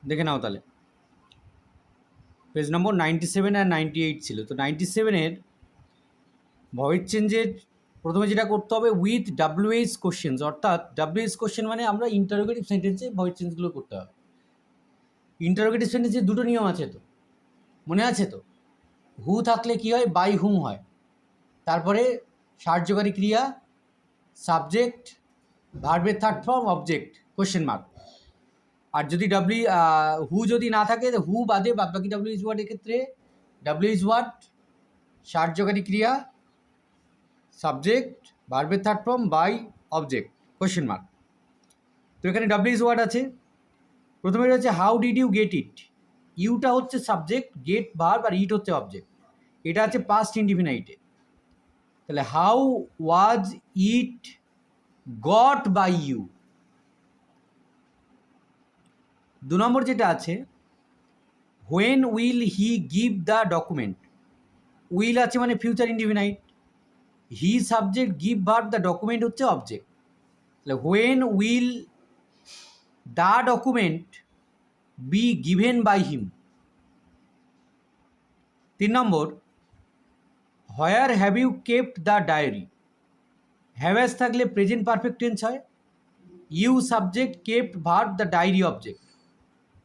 দেখে নাও তাহলে পেজ নম্বর 97 আর 98 ছিল। তো 97-এর ভয়েস চেঞ্জের প্রথমে যেটা করতে হবে উইথ ডাব্লিউএইচ কোশ্চেন্স, অর্থাৎ ডাব্লিউএইচ কোশ্চেন মানে আমরা ইন্টারোগেটিভ সেন্টেন্সে ভয়েস চেঞ্জগুলো করতে হবে। ইন্টারোগেটিভ সেন্টেন্সে দুটো নিয়ম আছে, তো মনে আছে তো? হু থাকলে কি হয়, বাই হুম হয়, তারপরে সাহায্যকারী ক্রিয়া, সাবজেক্ট, ভার্বের third form, object, question mark. আর যদি হু যদি না থাকে, হু বাদে বাদবাকি ডাব্লিউএইচ ওয়ার্ডের ক্ষেত্রে ডাব্লিউএইচ ওয়ার্ড, সাহায্যকারী ক্রিয়া, সাবজেক্ট, ভার্বের third form, by, object, question mark. তো এখানে ডাব্লিউএইচ ওয়ার্ড আছে। প্রথমে রয়েছে how did you get it. ইউটা হচ্ছে সাবজেক্ট, গেট ভার্ব, আর ইট হচ্ছে অবজেক্ট। এটা আছে পাস্ট ইনডিফিনাইটে। তাহলে how was it got by you. 2 number যেটা আছে when will he give the document. Will আছে মানে future indefinite, he subject, give verb, the document হচ্ছে অবজেক্ট। তাহলে when will the document B given by him. 3 number where have you kept the diary. Have has থাকলে present perfect tense হয়, you subject, kept verb, the diary object.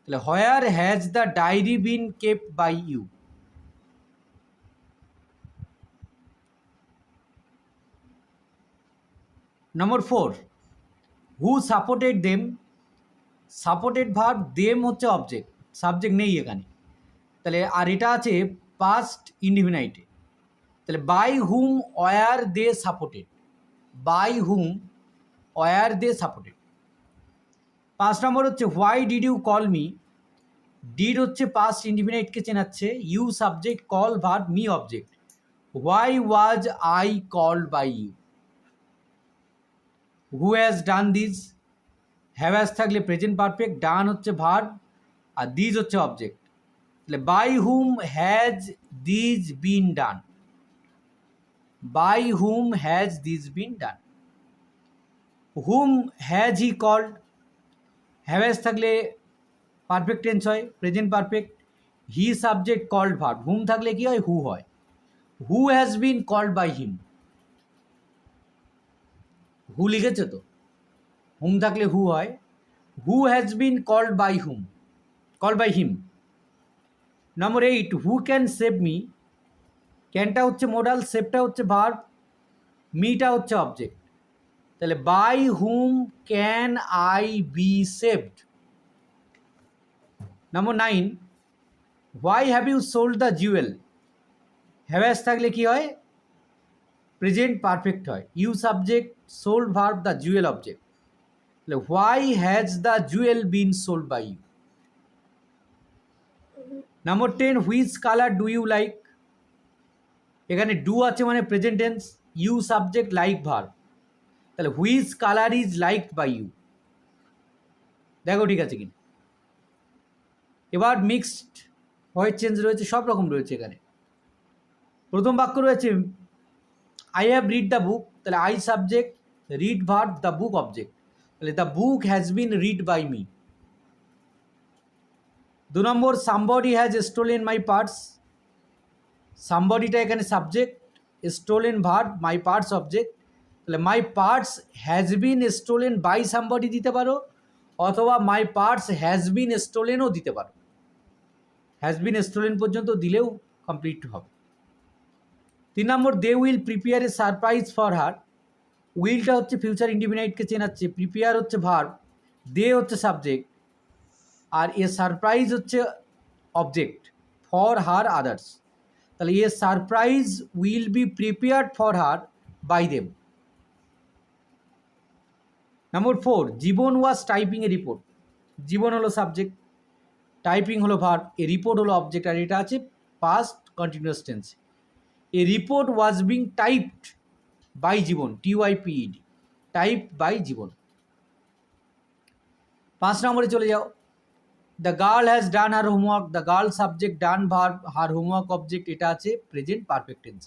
তাহলে where has the diary been kept by you. Number 4 who supported them. Supported verb, them হচ্ছে object, subject নেই এখানে। তাহলে আর এটা আছে পাস্ট ইনডিফিনাইটে। তাহলে by whom were they supported. By whom were they supported. 5 number হচ্ছে why did you call me. Did হচ্ছে পাস্ট ইনডিফিনাইটকে চেনাচ্ছে, you subject, call verb, me object. Why was I called by you. Who has done this. Have has থাকলে present perfect, done হচ্ছে verb, আর this হচ্ছে object. তাহলে by whom has this been done. By whom has this been done. Whom has he called. Have has থাকলে perfect tense হয়, present perfect, he subject, called verb. Whom থাকলে কি হয়, হু হয়। Who has been called by him. Who লিখেছে তো, whom থাকলে who হয়। Who has been called by whom, called by him. Number 8 who can save me. ক্যানটা হচ্ছে মোডাল, সেভটা হচ্ছে ভার্ব, মিটা হচ্ছে অবজেক্ট। তাহলে by whom can I be saved. Number 9 why have you sold the jewel. Have has থাকলে কি হয়, প্রেজেন্ট পারফেক্ট হয়, you subject, sold verb, the jewel object. তাহলে why has the jewel been sold by you. Number 10 which colour do you like. এখানে do আছে মানে present tense, you subject, like verb. তাহলে which colour is liked by you. দেখো ঠিক আছে কিনা। এবার মিক্সড ভয়েস চেঞ্জ রয়েছে, সব রকম রয়েছে এখানে। প্রথম বাক্য রয়েছে I have read the book. তাহলে I subject, read verb, the book object. তাহলে the book has been read by me. 2 number somebody has stolen my purse. সামবডিটা এখানে subject, stolen verb, my parts object. তাহলে my parts has been stolen by somebody দিতে পারো, অথবা মাই parts has বিন স্টোলেনও দিতে পারো। Has been stolen পর্যন্ত দিলেও কমপ্লিট হবে। 3 number they will prepare a surprise for her. উইলটা হচ্ছে ফিউচার ইনডিফিনাইটকে চেনাচ্ছে, প্রিপেয়ার হচ্ছে ভার্ব, দে হচ্ছে সাবজেক্ট, আর এ সারপ্রাইজ হচ্ছে অবজেক্ট, ফর হার আদার্স। তাহলে a surprise will be prepared for her by them. Number 4 Jiban was typing a report. Jiban হলো সাবজেক্ট, টাইপিং হলো ভার্ব, এ রিপোর্ট হলো অবজেক্ট, আর এটা আছে past continuous tense. A report was being typed by Jibon, T Y P E D, type by Jiban. 5 নম্বরে চলে যাও। The girl has done her homework. The girl subject, done verb, her homework object, এটা আছে present perfect tense.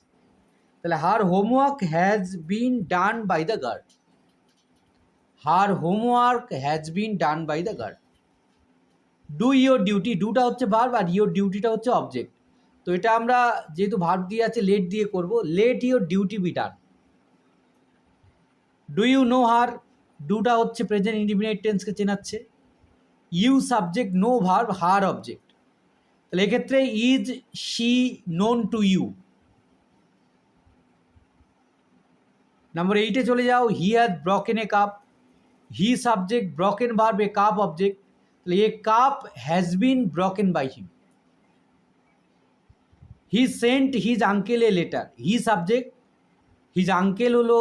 তাহলে her homework has been done by the girl. Her homework has been done by the girl. Do your duty, ডুটা হচ্ছে verb R your ডিউটিটা হচ্ছে object. তো এটা আমরা যেহেতু ভার্ব দিয়ে আছে লেট দিয়ে করব, let your duty be done. Do you know her, ডুটা হচ্ছে প্রেজেন্ট ইনডিফিনিট টেন্সকে চেনাচ্ছে। You subject, know verb, her object. তাহলে এক্ষেত্রে is she known to you. Number 8-এ চলে যাও, he has broken a cup, he subject, broken verb, a cup object. তাহলে a cup has been broken by him. He sent his uncle a letter, he subject, his uncle হলো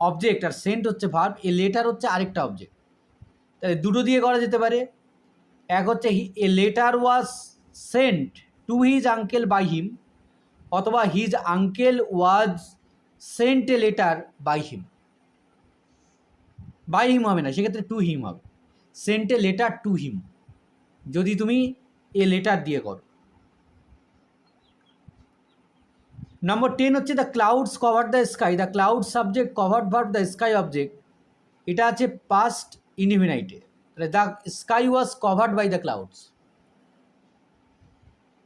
object আর Saint হচ্ছে verb, a letter হচ্ছে আরেকটা object. তাহলে দুটো দিয়ে করা যেতে পারে, এক হচ্ছে a letter was sent to his uncle by him, অথবা his uncle was sent a letter by him. By him হবে না, সেক্ষেত্রে টু হিম হবে, sent a letter to him যদি তুমি এ লেটার দিয়ে করো। নাম্বার 10 হচ্ছে the clouds cover the sky, the cloud subject, covered verb, the sky object. এটা আছে পাস্ট ইনডিফিনাইটে, তাহলে the sky was covered by the clouds.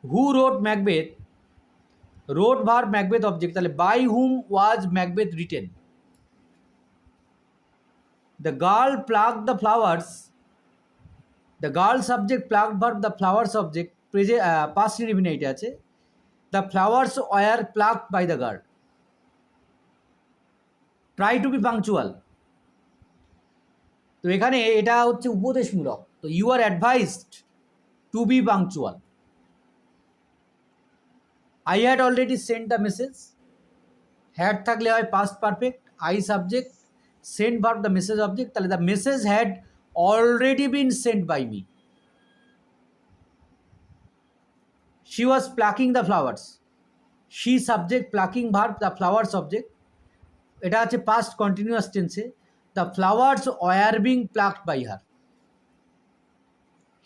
Who wrote Macbeth, wrote verb, Macbeth object, তাহলে by whom was Macbeth written. The girl plucked the flowers, the girl subject, plucked verb, the flowers object, past ইনডিফিনাইটে আছে। The flowers were plucked by the girl. Try to be punctual, তো এখানে এটা হচ্ছে উপদেশমূলক, তো you are advised to be punctual. I had already sent the message, had থাকলে হয় past perfect, I subject, sent verb, the message object, তাহলে the message had already been sent by me. She was plucking the flowers, she subject, plucking verb, the flowers object, এটা আছে past continuous টেন্সে। The flowers were being plucked by her.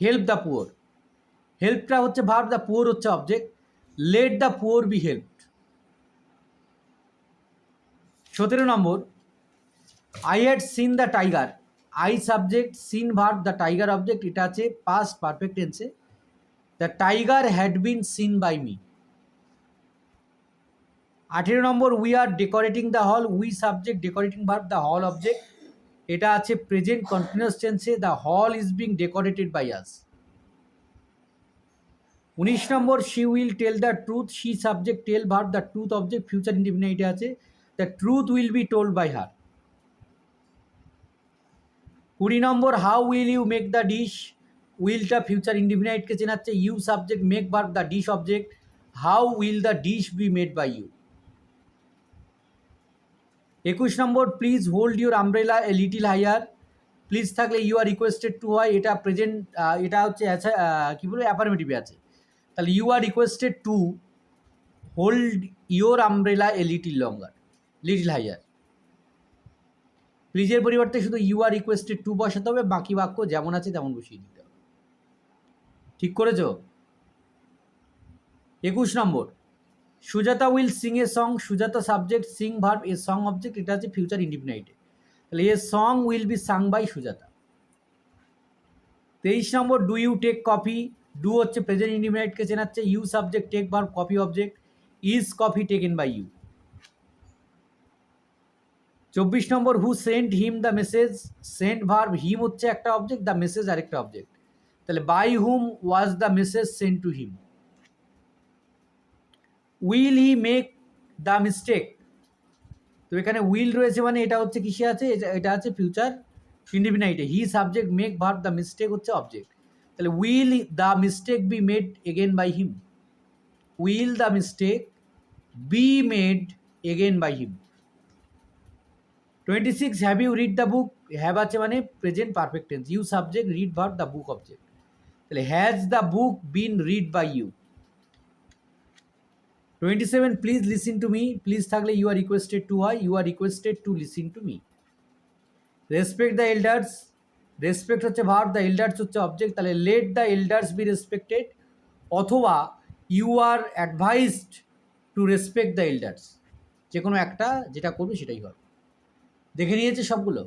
Help the poor, হেল্পটা হচ্ছে verb, the poor হচ্ছে object, let the poor be helped. 17 number, I had seen the tiger, I subject, seen verb, the tiger object, এটা আছে past perfect টেন্সে। The tiger had been seen by me. 18 number, we are decorating the hall, we subject, decorating verb, the hall object, এটা আছে present continuous টেন্সে। The hall is being decorated by us. 19 number, she will tell the truth, she subject, tell verb, the truth object, future ইনডিফিনিটে আছে। The truth will be told by her. 20 number, how will you make the dish, উইলটা future ইনডিফিনাইটকে চেনাচ্ছে, you subject, make verb, the dish object, how will the dish be made by you. 21 number, please hold your umbrella a little higher, please থাকলে you are requested to হয়, এটা present, এটা হচ্ছে কী বলবো অ্যাফার্মেটিভে আছে, তাহলে you are requested to hold your umbrella a little longer, little higher. প্লিজের পরিবর্তে শুধু ইউ আর রিকোয়েস্টেড টু বসাতে হবে, বাকি বাক্য যেমন আছে তেমন বসিয়ে দিতে হবে। ঠিক করেছো? 21 number, Sujata will sing a song, Sujata subject, sing verb, a song object, এটা আছে ফিউচার ইনডিফিনাইটে, তাহলে a song will be sung by Sujata. 23 number, do you take coffee, do হচ্ছে প্রেজেন্ট ইনডিফিনাইটকে চেনাচ্ছে, you subject, take verb, coffee object, is coffee taken by you. 24 number, who sent him the message, sent verb, him হচ্ছে একটা object, the message আরেকটা object, তাহলে by whom was the message sent to him. Will he make the mistake, তো এখানে will রয়েছে মানে এটা হচ্ছে কিসে আছে, এটা আছে ফিউচার ইনডিফিনাইটে, he subject, make verb, the mistake হচ্ছে অবজেক্ট, তাহলে will the mistake be made again by him, will the mistake be made again by him. 26, have you read the book, have আছে মানে present perfect tense, you subject, read verb, the book object, তাহলে has the book been read by you. 27, please listen to me, please থাকলে you are requested to হয়, you are requested to listen to me. Respect the elders, respect হচ্ছে verb, the elders হচ্ছে object, তাহলে let the elders be respected, অথবা you are advised to respect the elders, যে কোনো একটা যেটা করবে সেটাই হবে। দেখে নিয়েছে সবগুলো।